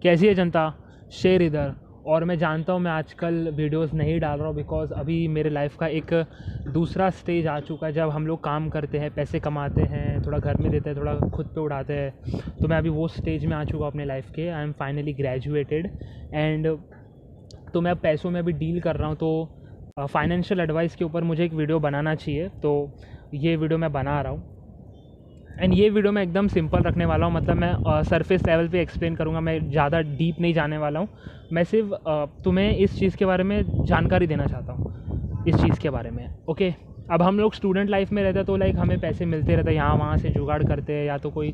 कैसी है जनता, शेर इधर। और मैं जानता हूँ मैं आजकल वीडियोस नहीं डाल रहा हूँ बिकॉज़ अभी मेरे लाइफ का एक दूसरा स्टेज आ चुका है जब हम लोग काम करते हैं, पैसे कमाते हैं, थोड़ा घर में देते हैं, थोड़ा खुद पे उड़ाते हैं। तो मैं अभी वो स्टेज में आ चुका हूँ अपने लाइफ के। I am finally graduated and तो मैं अब पैसों में अभी डील कर रहा हूँ। तो फाइनेंशियल एडवाइस के ऊपर मुझे एक वीडियो बनाना चाहिए, तो ये वीडियो मैं बना रहा हूँ। एंड ये वीडियो मैं एकदम सिंपल रखने वाला हूँ, मतलब मैं सरफेस लेवल पे एक्सप्लेन करूँगा, मैं ज़्यादा डीप नहीं जाने वाला हूँ। मैं सिर्फ तुम्हें इस चीज़ के बारे में जानकारी देना चाहता हूँ, इस चीज़ के बारे में। ओके, अब हम लोग स्टूडेंट लाइफ में रहते हैं तो लाइक हमें पैसे मिलते रहते हैं, यहाँ वहाँ से जुगाड़ करते हैं या तो कोई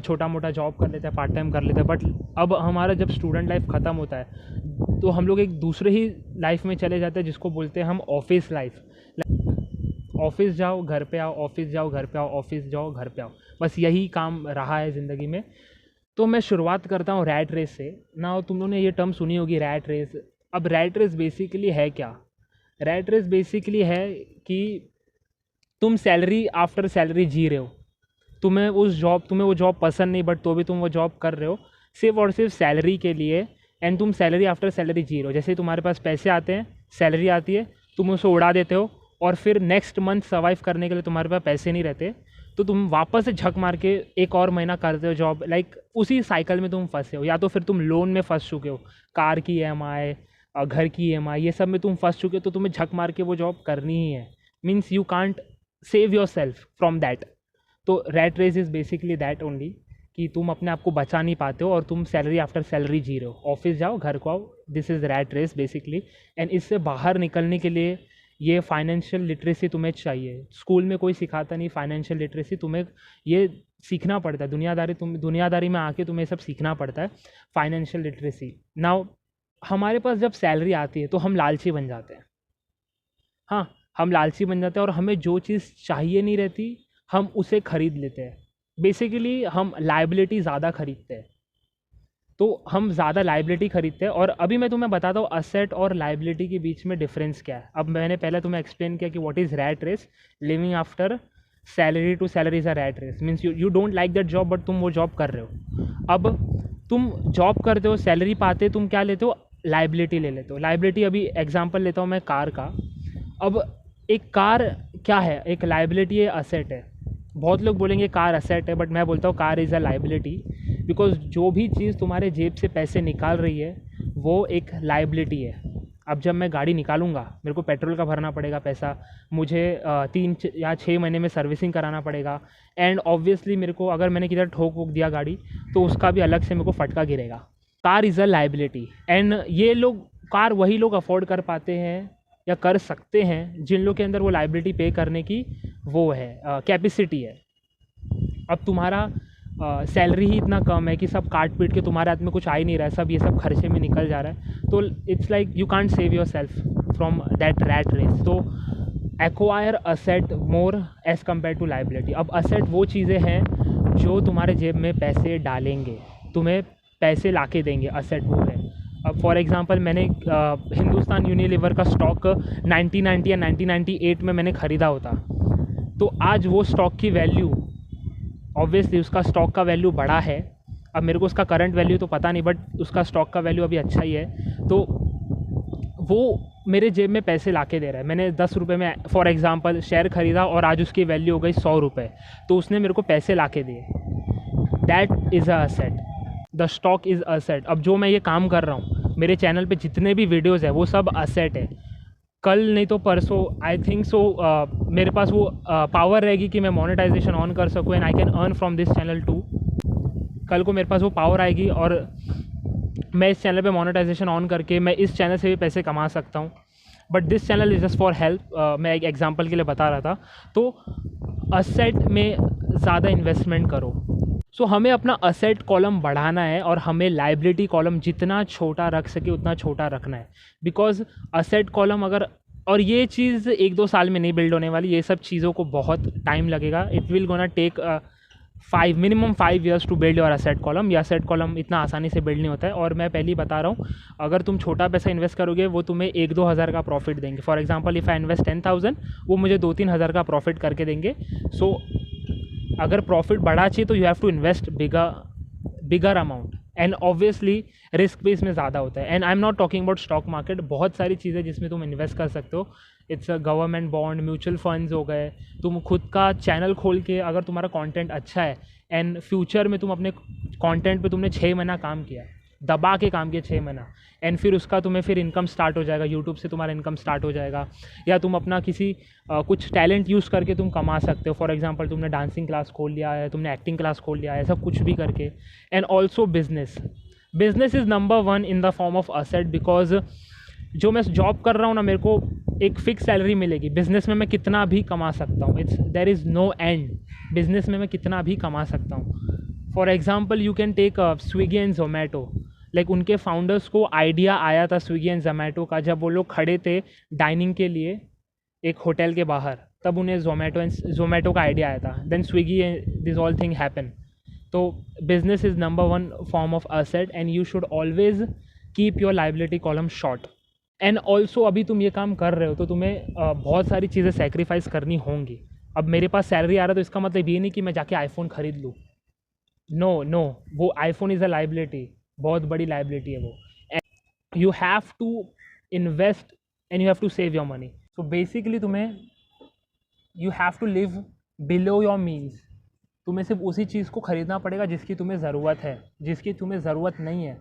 छोटा मोटा जॉब कर लेते हैं, पार्ट टाइम कर लेते हैं। बट अब हमारा जब स्टूडेंट लाइफ ख़त्म होता है तो हम लोग एक दूसरे ही लाइफ में चले जाते हैं जिसको बोलते हैं हम ऑफिस लाइफ। ऑफिस जाओ घर पे आओ, ऑफिस जाओ घर पे आओ, ऑफिस जाओ घर पे आओ, बस यही काम रहा है ज़िंदगी में। तो मैं शुरुआत करता हूँ रैट रेस से ना। तुम लोगों ने ये टर्म सुनी होगी, रैट रेस। अब रैट रेस बेसिकली है क्या? रैट रेस बेसिकली है कि तुम सैलरी आफ्टर सैलरी जी रहे हो। तुम्हें वो जॉब पसंद नहीं, बट तो भी तुम वो जॉब कर रहे हो सिर्फ और सिर्फ सैलरी के लिए। एंड तुम सैलरी आफ्टर सैलरी जी रहे हो। जैसे तुम्हारे पास पैसे आते हैं, सैलरी आती है, तुम उसे उड़ा देते हो और फिर नेक्स्ट मंथ सर्वाइव करने के लिए तुम्हारे पास पैसे नहीं रहते, तो तुम वापस से झक मार के एक और महीना करते हो जॉब। लाइक उसी साइकिल में तुम फंसे हो, या तो फिर तुम लोन में फंस चुके हो, कार की EMI, घर की EMI, ये सब में तुम फंस चुके हो। तो तुम्हें झक मार के वो जॉब करनी ही है। Means you can't save yourself from that. तो rat race is basically that only कि तुम अपने आप को बचा नहीं पाते हो और तुम सैलरी आफ्टर सैलरी जी रहे हो। ऑफिस जाओ घर को आओ, this is rat race basically. And इससे बाहर निकलने के लिए ये फाइनेंशियल लिटरेसी तुम्हें चाहिए। स्कूल में कोई सिखाता नहीं फाइनेंशियल लिटरेसी, तुम्हें ये सीखना पड़ता है। दुनियादारी में आके तुम्हें सब सीखना पड़ता है, फाइनेंशियल लिटरेसी। नाउ हमारे पास जब सैलरी आती है तो हम लालची बन जाते हैं। हाँ, हम लालची बन जाते हैं और हमें जो चीज़ चाहिए नहीं रहती हम उसे ख़रीद लेते हैं। बेसिकली हम लायबिलिटी ज़्यादा ख़रीदते हैं, तो हम ज़्यादा लायबिलिटी ख़रीदते हैं। और अभी मैं तुम्हें बताता हूँ असेट और लायबिलिटी के बीच में डिफरेंस क्या है। अब मैंने पहले तुम्हें एक्सप्लेन किया कि what is rat race. Living after salary to salary is a rat race. Means you don't like that job but तुम वो जॉब कर रहे हो। अब तुम जॉब करते हो, सैलरी पाते, तुम क्या लेते हो? लायबिलिटी ले लेते हो। लायबिलिटी, अभी एग्जाम्पल लेता हूँ मैं कार का। अब एक कार क्या है? एक लायबिलिटी है, असेट है। बहुत लोग बोलेंगे कार असेट है, बट मैं बोलता हूँ car is a liability. Because जो भी चीज़ तुम्हारे जेब से पैसे निकाल रही है वो एक लायबिलिटी है। अब जब मैं गाड़ी निकालूंगा, मेरे को पेट्रोल का भरना पड़ेगा पैसा, मुझे 3 या 6 महीने में सर्विसिंग कराना पड़ेगा। एंड ऑब्वियसली मेरे को अगर मैंने किधर ठोक वोक दिया गाड़ी तो उसका भी अलग से मेरे को फटका गिरेगा। Car is a liability. And ये लोग, कार वही लोग अफोर्ड कर पाते हैं या कर सकते हैं जिन लोग के अंदर वो लायबिलिटी पे करने की वो है, कैपेसिटी है। अब तुम्हारा सैलरी ही इतना कम है कि सब काट पीट के तुम्हारे हाथ में कुछ आ ही नहीं रहा है, सब ये सब खर्चे में निकल जा रहा है। तो it's like you can't save yourself from that rat race. तो acquire asset more as compare to liability. अब असेट वो चीज़ें हैं जो तुम्हारे जेब में पैसे डालेंगे, तुम्हें पैसे ला के देंगे, असेट वो है। अब फॉर एग्ज़ाम्पल मैंने हिंदुस्तान यूनिलीवर का स्टॉक 1990 या 1998 में मैंने ख़रीदा होता, तो आज वो स्टॉक की वैल्यू, ऑब्वियसली उसका स्टॉक का वैल्यू बढ़ा है। अब मेरे को उसका करंट वैल्यू तो पता नहीं, बट उसका स्टॉक का वैल्यू अभी अच्छा ही है। तो वो मेरे जेब में पैसे ला के दे रहा है। मैंने 10 रुपये में फॉर एग्ज़ाम्पल शेयर ख़रीदा और आज उसकी वैल्यू हो गई 100 रुपये, तो उसने मेरे को पैसे ला के दिए। That is a asset, the stock is asset. अब जो मैं ये काम कर रहा हूँ, मेरे चैनल पे जितने भी वीडियोज़ है वो सब असेट है। कल नहीं तो परसों आई थिंक सो मेरे पास वो पावर रहेगी कि मैं मोनेटाइजेशन ऑन कर सकूँ and I can earn from this channel too. कल को मेरे पास वो पावर आएगी और मैं इस चैनल पे मोनेटाइजेशन ऑन करके मैं इस चैनल से भी पैसे कमा सकता हूँ। But this channel is just for help, मैं एक एग्जांपल के लिए बता रहा था। तो असेट में ज़्यादा इन्वेस्टमेंट करो। सो हमें अपना असेट कॉलम बढ़ाना है और हमें लायबिलिटी कॉलम जितना छोटा रख सके उतना छोटा रखना है। बिकॉज असेट कॉलम अगर, और ये चीज़ 1-2 साल में नहीं बिल्ड होने वाली, ये सब चीज़ों को बहुत टाइम लगेगा। It will gonna take minimum 5 years to build your asset column. ये असेट कॉलम इतना आसानी से बिल्ड नहीं होता है। और मैं पहले ही बता रहा हूँ, अगर तुम छोटा पैसा इन्वेस्ट करोगे वो तुम्हें 1-2 हज़ार का प्रॉफिट देंगे। For example if I invest 10,000, वो मुझे 2-3 हज़ार का प्रॉफिट करके देंगे। सो अगर प्रॉफिट बढ़ा चाहिए तो you have to invest bigger amount. And obviously risk भी इसमें ज़्यादा होता है। And I am not talking about stock market, बहुत सारी चीज़ें जिसमें तुम इन्वेस्ट कर सकते हो। It's a government bond, mutual funds हो गए, तुम खुद का चैनल खोल के अगर तुम्हारा कंटेंट अच्छा है एंड फ्यूचर में तुम अपने कंटेंट पे तुमने 6 महीना काम किया, दबा के काम किया 6 महीना, एंड फिर उसका तुम्हें फिर इनकम स्टार्ट हो जाएगा, यूट्यूब से तुम्हारा इनकम स्टार्ट हो जाएगा, या तुम अपना किसी कुछ टैलेंट यूज़ करके तुम कमा सकते हो। फॉर एग्जांपल तुमने डांसिंग क्लास खोल लिया है, तुमने एक्टिंग क्लास खोल लिया है, ऐसा कुछ भी करके। And also business is number 1 in the form of asset, because जो मैं जॉब कर रहा हूँ ना, मेरे को एक फिक्स सैलरी मिलेगी। बिज़नेस में मैं कितना भी कमा सकता हूँ, there is no end. Business में मैं कितना भी कमा सकता हूँ। For example you can take Swiggy and Zomato. Like उनके फाउंडर्स को आइडिया आया था स्विगी एंड जोमेटो का, जब वो लोग खड़े थे डाइनिंग के लिए एक होटल के बाहर, तब उन्हें जोमेटो का आइडिया आया था। Then Swiggy, this all thing happen. तो business is number 1 form of asset, and you should always keep your liability column short. And also अभी तुम ये काम कर रहे हो तो तुम्हें बहुत सारी चीज़ें सेक्रीफाइस करनी होंगी। अब मेरे पास सैलरी आ रहा है तो इसका मतलब ये नहीं कि मैं जाके आईफोन ख़रीद लूँ। नो, वो आईफोन इज़ अ लाइबिलिटी, बहुत बड़ी लाइबिलिटी है वो। And you have to invest and you have to save your money. So basically तुम्हें you have to live below your means. तुम्हें सिर्फ उसी चीज़ को ख़रीदना पड़ेगा जिसकी तुम्हें ज़रूरत है। जिसकी तुम्हें ज़रूरत नहीं है,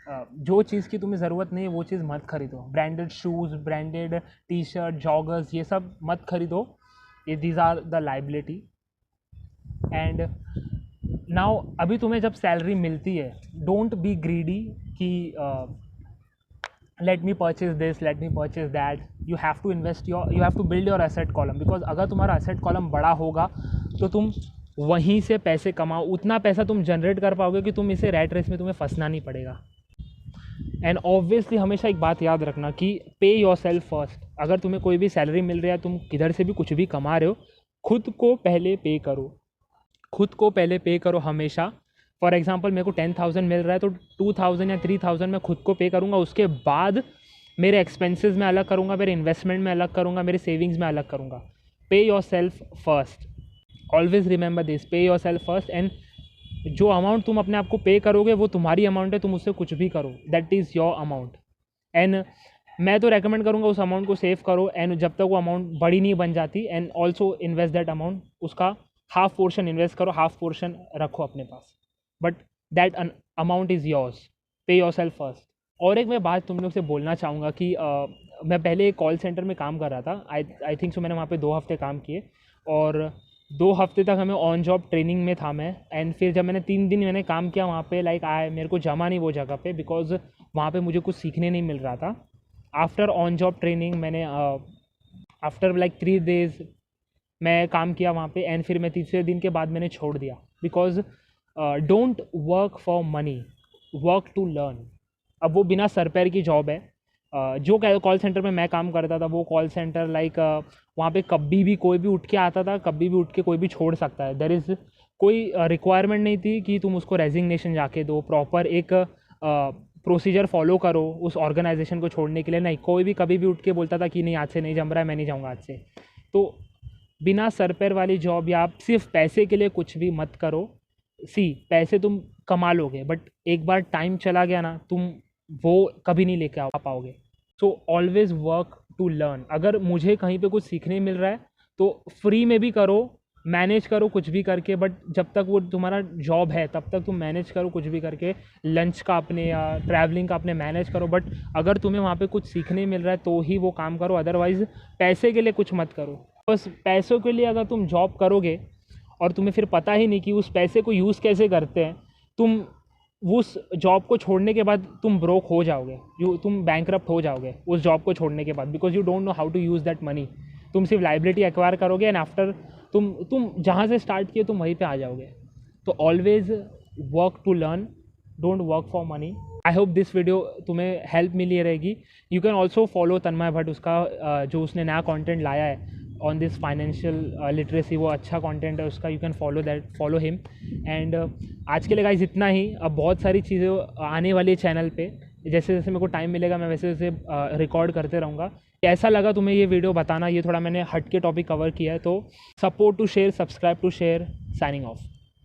जो चीज़ की तुम्हें ज़रूरत नहीं है वो चीज़ मत खरीदो। Branded shoes, branded T shirt, joggers, ये सब मत खरीदो। ये these are the liability. And now अभी तुम्हें जब सैलरी मिलती है, डोंट बी ग्रीडी कि let me purchase this, let me purchase that. You have to invest you have to build your asset column, because अगर तुम्हारा एसेट कॉलम बड़ा होगा तो तुम वहीं से पैसे कमाओ। उतना पैसा तुम जनरेट कर पाओगे कि तुम इसे रैट रेस में तुम्हें फंसना नहीं पड़ेगा। एंड ऑब्वियसली हमेशा एक बात याद रखना कि पे योर सेल्फ फर्स्ट। अगर तुम्हें कोई भी सैलरी मिल रही है, तुम किधर से भी कुछ भी कमा रहे हो, खुद को पहले पे करो। खुद को पहले पे करो हमेशा। फॉर एग्जांपल मेरे को 10,000 मिल रहा है तो 2,000 या 3,000 मैं खुद को पे करूँगा। उसके बाद मेरे एक्सपेंसेस में अलग करूँगा, मेरे इन्वेस्टमेंट में अलग करूँगा, मेरे सेविंग्स में अलग करूँगा। पे yourself first, always remember this, पे योर सेल्फ फर्स्ट। एंड जो अमाउंट तुम अपने आप को पे करोगे वो तुम्हारी अमाउंट है, तुम उससे कुछ भी करो, that is your amount. And मैं तो रेकमेंड करूँगा उस अमाउंट को सेव करो, एंड जब तक वो अमाउंट बड़ी नहीं बन जाती। And also invest that amount, उसका हाफ पोर्शन इन्वेस्ट करो, हाफ पोर्शन रखो अपने पास, but that amount is yours. Pay yourself first. और एक मैं बात तुम लोग से बोलना चाहूँगा कि मैं पहले एक कॉल सेंटर में काम कर रहा था। आई थिंक सो मैंने वहाँ पे 2 हफ्ते काम किए, और 2 हफ्ते तक हमें ऑन जॉब ट्रेनिंग में था मैं। एंड फिर जब मैंने 3 दिन मैंने काम किया वहाँ पे, लाइक मेरे को जमा नहीं वो जगह पे, बिकॉज वहाँ पे मुझे कुछ सीखने नहीं मिल रहा था। आफ्टर ऑन जॉब ट्रेनिंग मैंने आफ्टर लाइक 3 डेज़ मैं काम किया वहाँ पे, एंड फिर मैं तीसरे दिन के बाद मैंने छोड़ दिया। Because don't work for money, work to learn. अब वो बिना सर पैर की जॉब है। जो कॉल सेंटर में मैं काम करता था वो कॉल सेंटर लाइक वहाँ पे कभी भी कोई भी उठ के आता था, कभी भी उठ के कोई भी छोड़ सकता है। देयर इज़ कोई रिक्वायरमेंट नहीं थी कि तुम उसको रेजिग्नेशन जाके दो, प्रॉपर एक प्रोसीजर फॉलो करो उस ऑर्गेनाइजेशन को छोड़ने के लिए। नहीं, कोई भी कभी भी उठ के बोलता था कि नहीं आज से नहीं जम रहा है, मैं नहीं जाऊँगा आज से। तो बिना सर पैर वाली जॉब या आप सिर्फ पैसे के लिए कुछ भी मत करो। पैसे तुम कमा लोगे, बट एक बार टाइम चला गया ना, तुम वो कभी नहीं लेके आ पाओगे। So always work to learn. अगर मुझे कहीं पे कुछ सीखने मिल रहा है तो फ्री में भी करो, मैनेज करो कुछ भी करके, बट जब तक वो तुम्हारा जॉब है तब तक तुम मैनेज करो कुछ भी करके, लंच का अपने या ट्रैवलिंग का अपने मैनेज करो। बट अगर तुम्हें वहाँ पे कुछ सीखने मिल रहा है तो ही वो काम करो, अदरवाइज़ पैसे के लिए कुछ मत करो। बस पैसों के लिए अगर तुम जॉब करोगे और तुम्हें फिर पता ही नहीं कि उस पैसे को यूज़ कैसे करते हैं, तुम उस जॉब को छोड़ने के बाद तुम ब्रोक हो जाओगे, तुम बैंकरप्ट हो जाओगे उस जॉब को छोड़ने के बाद, because you don't know how to use that money. तुम सिर्फ लाइबिलिटी एक्वायर करोगे, एंड आफ्टर तुम जहाँ से स्टार्ट किए तुम वहीं पे आ जाओगे। तो always work to learn, don't work for money. I hope this video तुम्हें हेल्प मिली रहेगी। You can also follow Tanmay Bhatt, उसका जो उसने नया कॉन्टेंट लाया है ऑन दिस फाइनेंशियल लिटरेसी, वो अच्छा कंटेंट है उसका। You can follow him. And आज के लिए गाइस इतना ही। अब बहुत सारी चीज़ें आने वाली है चैनल पे, जैसे जैसे मेरे को टाइम मिलेगा मैं वैसे वैसे रिकॉर्ड करते रहूँगा। कैसा लगा तुम्हें ये वीडियो बताना, ये थोड़ा मैंने हट के टॉपिक कवर किया है। तो support to share, subscribe to share, signing of.